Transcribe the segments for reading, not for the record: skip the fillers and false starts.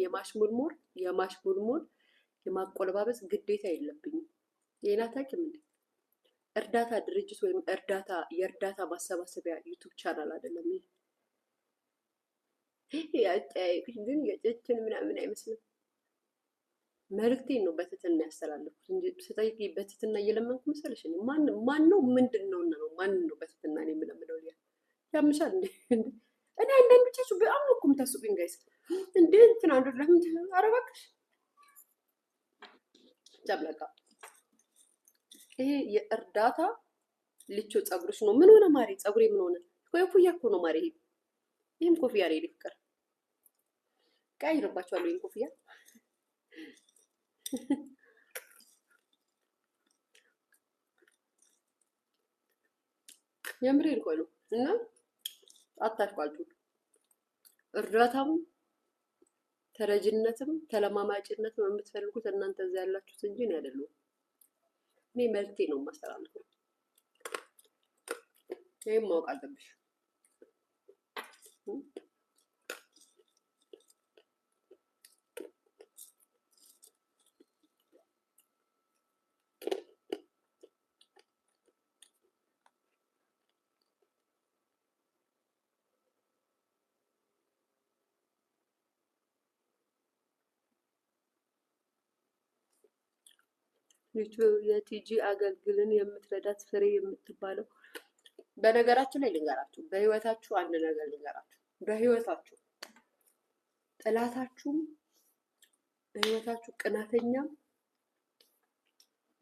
የማሽሙርሙር የማቆለባበስ ግዴታ የለብኝም። ይሄን አታውቂም እንዴ? እርዳታ ድርጅት ወይም የእርዳታ ማሰባሰቢያ ዩቱብ ቻናል አይደለም ይሄ። ያጠያየቅሽ ግን የጭችን ምናምን አይመስልም። መልእክቴን ነው በትህትና ያስተላለፍኩት እንጂ ስጠይቅ በትህትና እየለመንኩ መሰለሽ? ማን ነው ምንድን ነው እና ነው ማን ነው በትህትና ነው የምለምለው? ያምሻል እንዴ? እኔ አንዳንዶቻችሁ በጣም ነው እኮ የምታስቁኝ ጋይስ። እንዴ እንትን አይደለም ኧረ እባክሽ ጨብለቃ። ይሄ የእርዳታ ልቾ ፀጉርሽ ነው። ምን ሆነ ማሬ? ፀጉሬ ምን ሆነ? ኮፍያ እኮ ነው ማሬ። ይሄም ኮፍያ ነው ፍቅር። ቀይርባችኋለሁ ይሄን ኮፍያ። የምሬን እኮ ነው። እና አታሽቋልጡ። እርዳታም ተረጅነትም ተለማማጭነትም የምትፈልጉት እናንተ እዛ ያላችሁት እንጂ ነው አይደለም። እኔ መልክቴ ነው የማስተላልፈው። ይሄን ማወቅ አለብሽ። የቲጂ አገልግልን የምትረዳት ፍሬ የምትባለው በነገራችን ላይ ልንገራችሁ፣ በህይወታችሁ አንድ ነገር ልንገራችሁ። በህይወታችሁ ጠላታችሁም በህይወታችሁ ቅናተኛም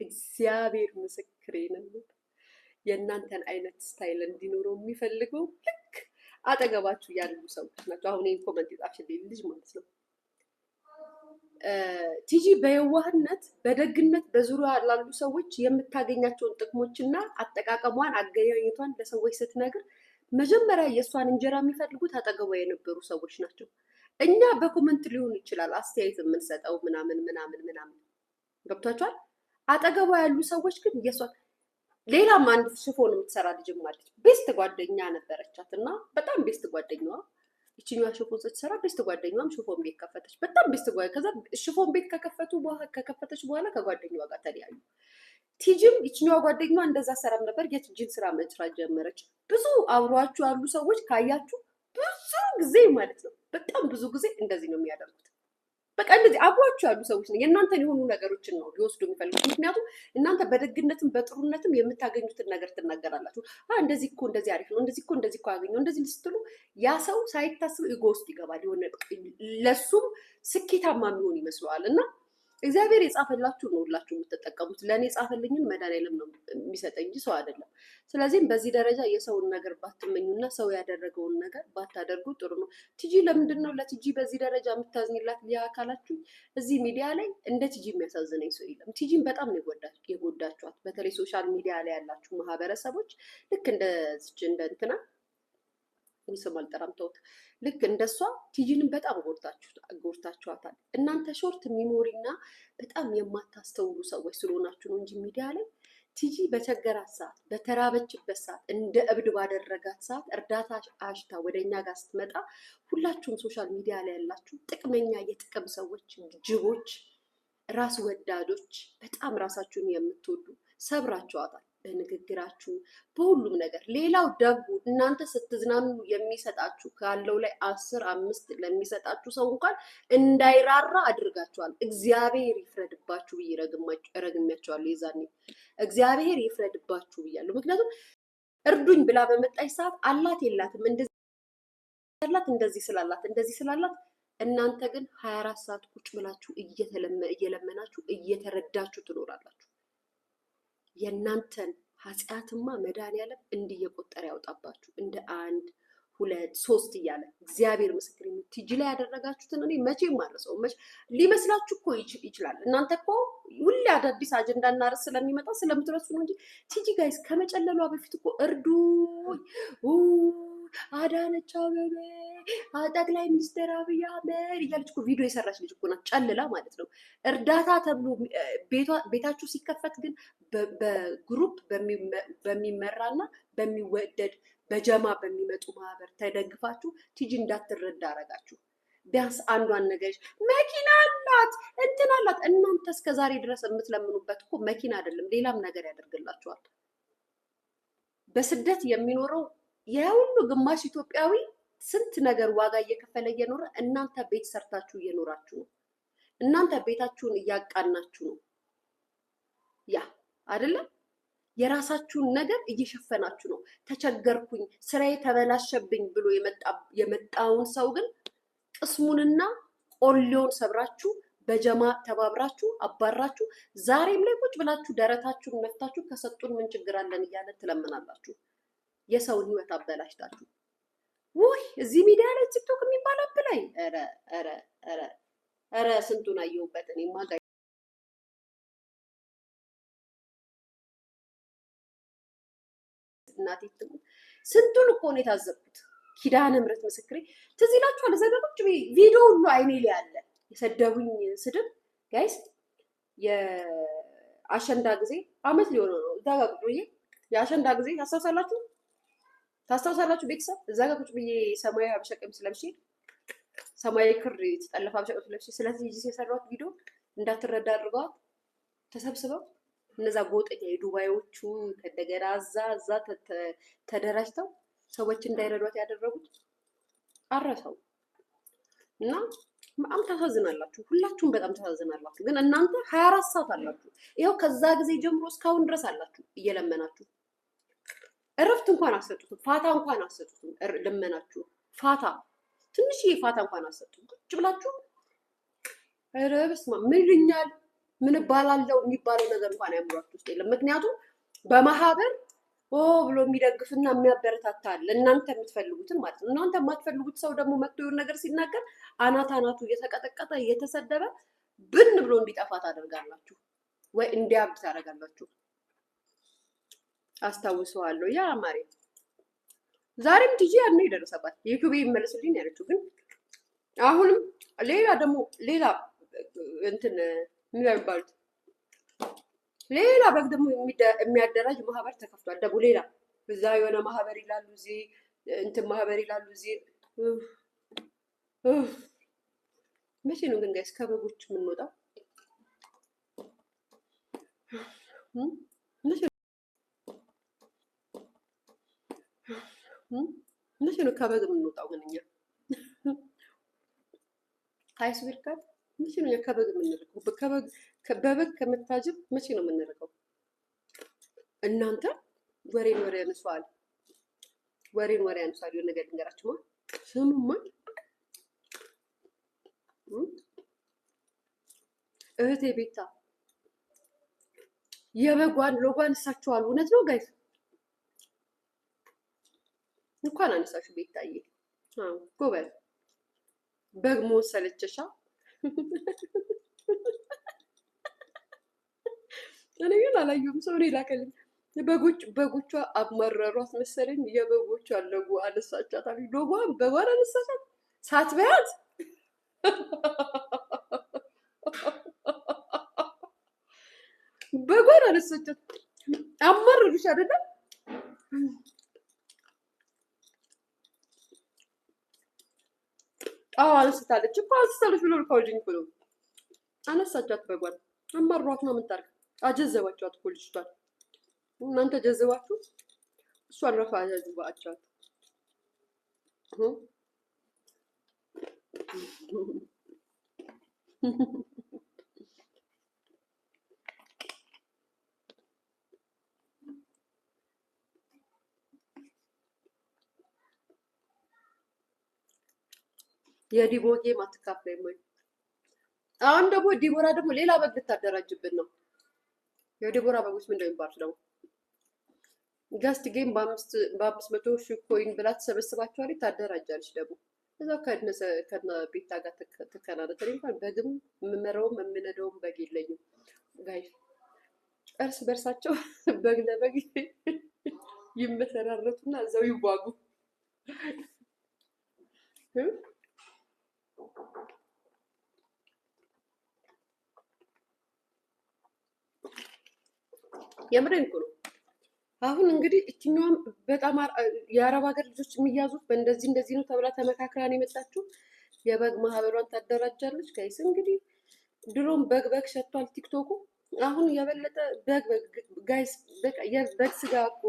እግዚአብሔር ምስክሬ ነው የእናንተን አይነት ስታይል እንዲኖረው የሚፈልገው ልክ አጠገባችሁ ያሉ ሰዎች ናቸው። አሁን ይሄን ኮመንት የጻፍሽልኝ ልጅ ማለት ነው ቲጂ በየዋህነት በደግነት በዙሪያ ላሉ ሰዎች የምታገኛቸውን ጥቅሞችና አጠቃቀሟን አገናኝቷን ለሰዎች ስትነግር መጀመሪያ የእሷን እንጀራ የሚፈልጉት አጠገቧ የነበሩ ሰዎች ናቸው። እኛ በኮመንት ሊሆን ይችላል አስተያየት የምንሰጠው ምናምን ገብቷችኋል። አጠገቧ ያሉ ሰዎች ግን የእሷን ሌላም አንድ ሽፎን የምትሰራ ልጅም አለች። ቤስት ጓደኛ ነበረቻት እና በጣም ቤስት ጓደኛዋ ይችኛዋ ሽፎን ስትሰራ ቤስት ጓደኛዋም ሽፎን ቤት ከፈተች። በጣም ቤስት ጓደኛ ከዛ ሽፎን ቤት ከከፈተች በኋላ ከጓደኛዋ ጋር ተለያዩ። ቲጂም ይችኛዋ ጓደኛዋ እንደዛ ሰራም ነበር። የቲጂን ስራ መስራት ጀመረች። ብዙ አብሯችሁ ያሉ ሰዎች ካያችሁ ብዙ ጊዜ ማለት ነው በጣም ብዙ ጊዜ እንደዚህ ነው የሚያደርጉት። በቃ እንደዚህ አብሯችሁ ያሉ ሰዎች ነው የእናንተን የሆኑ ነገሮችን ነው ሊወስዱ የሚፈልጉት። ምክንያቱም እናንተ በደግነትም በጥሩነትም የምታገኙትን ነገር ትናገራላችሁ። እንደዚህ እኮ እንደዚህ አሪፍ ነው፣ እንደዚህ እኮ ያገኘው እንደዚህ ስትሉ ያ ሰው ሳይታስብ ኢጎ ውስጥ ይገባል። የሆነ ለሱም ስኬታማ የሚሆን ይመስለዋል። እና እግዚአብሔር የጻፈላችሁ ነው ሁላችሁ የምትጠቀሙት። ለእኔ የጻፈልኝን መድኃኒዓለም ነው የሚሰጠኝ እንጂ ሰው አይደለም። ስለዚህም በዚህ ደረጃ የሰውን ነገር ባትመኙና ሰው ያደረገውን ነገር ባታደርጉ ጥሩ ነው። ቲጂ ለምንድን ነው ለቲጂ በዚህ ደረጃ የምታዝኝላት አካላችሁ? እዚህ ሚዲያ ላይ እንደ ቲጂ የሚያሳዝነኝ ሰው የለም። ቲጂን በጣም ነው የጎዳችኋት። በተለይ ሶሻል ሚዲያ ላይ ያላችሁ ማህበረሰቦች ልክ እንደዚች እንደ እንትና ስም አልጠራም ተውት። ልክ እንደሷ ቲጂንም በጣም ጎድታችኋታል። እናንተ ሾርት ሚሞሪና በጣም የማታስተውሉ ሰዎች ስለሆናችሁ ነው እንጂ ሚዲያ ላይ ቲጂ በቸገራት ሰዓት፣ በተራበችበት ሰዓት፣ እንደ እብድ ባደረጋት ሰዓት እርዳታ አሽታ ወደ እኛ ጋር ስትመጣ ሁላችሁም ሶሻል ሚዲያ ላይ ያላችሁ ጥቅመኛ የጥቅም ሰዎች፣ ጅቦች፣ ራስ ወዳዶች፣ በጣም ራሳችሁን የምትወዱ ሰብራችኋታል። በንግግራችሁ በሁሉም ነገር። ሌላው ደጉ እናንተ ስትዝናኑ የሚሰጣችሁ ካለው ላይ 10 ለሚሰጣችሁ ሰው እንኳን እንዳይራራ አድርጋችኋል። እግዚአብሔር ይፍረድባችሁ ብዬ ረግሜያቸዋለሁ። የዛኔ እግዚአብሔር ይፍረድባችሁ ብያለሁ። ምክንያቱም እርዱኝ ብላ በመጣች ሰዓት አላት የላትም እንደዚህ ስላላት እናንተ ግን 24 ሰዓት ቁጭ ብላችሁ እየለመናችሁ እየተረዳችሁ ትኖራላችሁ። የእናንተን ኃጢአትማ መድኃኒዓለም እንዲህ እየቆጠረ ያውጣባችሁ። እንደ 1 2 3 እያለ እግዚአብሔር ምስክር ነው። ቲጂ ላይ ያደረጋችሁትን እኔ መቼም አልረሳውም። ሊመስላችሁ እኮ ይችላል። እናንተ እኮ ሁሌ አዳዲስ አጀንዳና ርዕስ ስለሚመጣ ስለምትረሱ ነው እንጂ ቲጂ ጋይስ ከመጨለሏ በፊት እኮ እርዱኝ አዳነች አቤቤ ጠቅላይ ሚኒስትር አብይ አህመድ እያለች እኮ ቪዲዮ የሰራች ልጅ እኮ ናት። ጨልላ ማለት ነው። እርዳታ ተብሎ ቤታችሁ ሲከፈት ግን በግሩፕ በሚመራና በሚወደድ በጀማ በሚመጡ ማህበር ተደግፋችሁ ቲጂ እንዳትረዳ አረጋችሁ። ቢያንስ አንዷን ነገር መኪና አላት እንትን አላት። እናንተ እስከ ዛሬ ድረስ የምትለምኑበት እኮ መኪና አይደለም ሌላም ነገር ያደርግላችኋል። በስደት የሚኖረው የሁሉ ግማሽ ኢትዮጵያዊ ስንት ነገር ዋጋ እየከፈለ እየኖረ እናንተ ቤት ሰርታችሁ እየኖራችሁ ነው። እናንተ ቤታችሁን እያቃናችሁ ነው። ያ አይደለም የራሳችሁን ነገር እየሸፈናችሁ ነው። ተቸገርኩኝ፣ ስራዬ ተበላሸብኝ ብሎ የመጣውን ሰው ግን ቅስሙንና ቆሌውን ሰብራችሁ በጀማ ተባብራችሁ አባራችሁ ዛሬም ላይ ቁጭ ብላችሁ ደረታችሁን ነፍታችሁ ከሰጡን ምን ችግር አለን እያለ ትለምናላችሁ። የሰውን ህይወት አበላሽታችሁ ውይ እዚህ ሚዲያ ላይ ቲክቶክ የሚባል አፕ ላይ ኧረ ስንቱን አየሁበት እኔማ። እናቴ ትሙት ስንቱን እኮ ነው የታዘብኩት። ኪዳነ ምሕረት ምስክሬ ትዝ ይላችኋል። እዛ ጋር ቁጭ ቪዲዮ ሁሉ አይኔ ላይ አለ። የሰደቡኝ ስድብ ጋይስ የአሸንዳ ጊዜ አመት ሊሆነው ነው። እዛ ጋር ቁጭ ብዬ የአሸንዳ ጊዜ ታስታውሳላችሁ ቤተሰብ? እዛ ጋር ቁጭ ብዬ ሰማያዊ ሀበሻ ቀሚስ ለብሼ ሰማያዊ ክር የተጠለፈ ሀበሻ ቀሚስ ለብሼ ስለዚህ ጊዜ የሰራሁት ቪዲዮ እንዳትረዳ አድርገዋት ተሰብስበው እነዛ ጎጠኛ የዱባዮቹ ከደገና እዛ ተደራጅተው ሰዎች እንዳይረዷት ያደረጉት አረሰው እና በጣም ታሳዝናላችሁ። ሁላችሁም በጣም ታሳዝናላችሁ። ግን እናንተ 24 ሰዓት አላችሁ። ይኸው ከዛ ጊዜ ጀምሮ እስካሁን ድረስ አላችሁ እየለመናችሁ። እረፍት እንኳን አሰጡትም፣ ፋታ እንኳን አሰጡትም። ለመናችሁ ፋታ ትንሽዬ ፋታ እንኳን አሰጡትም። ቁጭ ብላችሁ ኧረ በስመ አብ ምን ይሉኛል ምን እባላለሁ የሚባለው ነገር እንኳን ያምሯችሁ ውስጥ የለም። ምክንያቱም በማህበር ብሎ የሚደግፍና የሚያበረታታ አለ። እናንተ የምትፈልጉትን ማለት ነው። እናንተ የማትፈልጉት ሰው ደግሞ መጥቶ የሆነ ነገር ሲናገር አናቱ እየተቀጠቀጠ እየተሰደበ ብን ብሎ እንዲጠፋ ታደርጋላችሁ ወይ እንዲያብድ ታደርጋላችሁ። አስታውሰዋለሁ ያ ማሪ ዛሬም ቲጂ ያኔ የደረሰባት ዩቲዩብ ይመለስልኝ ያለችው ግን አሁንም ሌላ እንትን የሚባሉት ሌላ በግ ደግሞ የሚያደራጅ ማህበር ተከፍቷል። ደግሞ ሌላ እዛ የሆነ ማህበር ይላሉ፣ እዚህ እንትን ማህበር ይላሉ። እዚህ መቼ ነው ግን ጋይስ ከበጎች የምንወጣው? መቼ ነው ከበግ የምንወጣው? ግን እኛ አይስቢርካት መቼ ነው ከበግ የምንርቀው? በበግ ከመታጀብ መቼ ነው የምንርቀው? እናንተ ወሬን ወሬ ያነሷል። የሆነ ነገር ልንገራችሁ። ስሙማ እህቴ ቤታ የበጓን ሎጓን እሳችኋል። እውነት ነው ጋይስ፣ እንኳን አነሳችሁ ቤታዬ። ጎበዝ በግ መወሰለችሻ። እኔ ግን አላየሁም። ሰው እኔ ላከልኝ። በጎቿ አማረሯት መሰለኝ። የበጎቿ ለጎ አነሳቻት አሉ። በጓን አነሳቻት ሳትበያት። በጓን አነሳቻት። አማረሩሽ አይደለም? አነስታለች እኮ አንስታለች ብሎ ልካውልኝ እኮ ነው። አነሳቻት በጓን። አማሯት ነው የምታርግ። አጀዘባችኋት እኮ ልጅቷን። እናንተ ጀዘባችሁ፣ እሷን ረፋ አጀዘባችኋት። የዲቦ ጌም አትካፈይም ወይ? አሁን ደግሞ ዲቦራ ደግሞ ሌላ በግ ልታደራጅብን ነው። የዲቦራ በጎች ምን እንደሚባሉት ደግሞ ጋስት ጌም በ500 ሺህ ኮይን ብላ ትሰበስባቸዋለች፣ ታደራጃለች። ደግሞ እዛው ከነ ቤታ ጋር ትከናነተ። እንኳን በግም የምመረውም የምነደውም በግ የለኝም ጋይ። እርስ በርሳቸው በግ ለበግ ይመሰራረቱና እዛው ይዋጉ። የምሬን እኮ ነው። አሁን እንግዲህ እችኛዋም በጣም የአረብ ሀገር ልጆች የሚያዙት በእንደዚህ ነው ተብላ ተመካክራን የመጣችው። የበግ ማህበሯን ታደራጃለች። ጋይስ እንግዲህ ድሮም በግ ሸቷል ቲክቶኩ። አሁን የበለጠ በግ ጋይስ በቃ የበግ ስጋ እኮ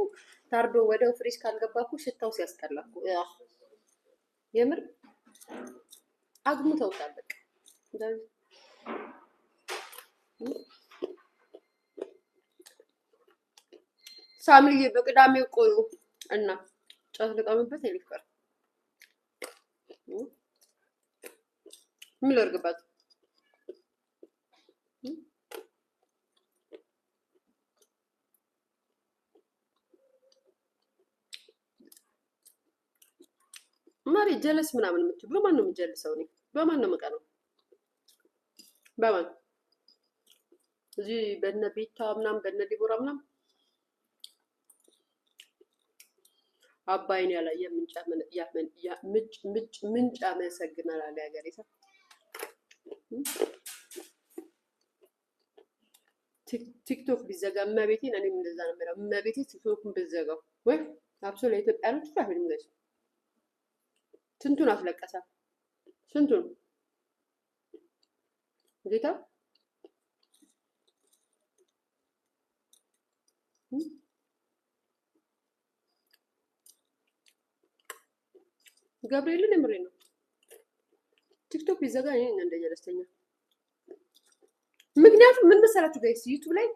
ታርዶ ወደው ፍሪጅ ካልገባ እኮ ሽታው ሲያስጠላ እኮ የምር አግሙተውታል። በቃ ሳምሪ በቅዳሜ ቆዩ እና ጫት ልቀምበት ይልከር ምን ላድርግባት? ማሪ ጀለስ ምናምን የምትሉ በማን ነው የምጀልሰው? እኔ በማን ነው የምቀነው? በማን እዚህ በነ ቤታ ምናምን በነ ዲቦራ ምናምን አባይን ያላየ ምንጭ ያመሰግናል አለ ሀገሬ ሰው። ቲክቶክ ቢዘጋ እመቤቴን እኔም እንደዛ ነው የምለው። እመቤቴ ቲክቶክን ብዘጋው ወይ አብሶ ለኢትዮጵያኖች አይሆንም። ጋይስ ስንቱን አስለቀሰ፣ ስንቱን ጌታ ገብርኤልን የምሬ ነው። ቲክቶክ ቢዘጋ እኔ እንደኛ ደስተኛ። ምክንያቱም ምን መሰላችሁ ጋይስ ዩቲዩብ ላይ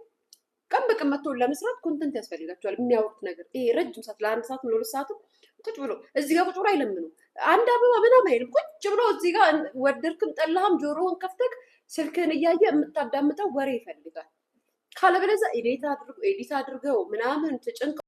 ቀን በቀን መጥተው ለመስራት ኮንተንት ያስፈልጋቸዋል። የሚያወሩት ነገር ይሄ ረጅም ሰዓት ለአንድ ሰዓት ለሁለት ሰዓትም ቁጭ ብሎ እዚህ ጋር ቁጭ ብሎ አይለምኑ አንድ አበባ ምናምን አይልም። ቁጭ ብሎ እዚህ ጋር ወደድክም ጠላህም ጆሮውን ከፍተህ ስልክህን እያየ የምታዳምጠው ወሬ ይፈልጋል። ካለበለዚያ ኤዲት አድርገው ምናምን ተጨንቀው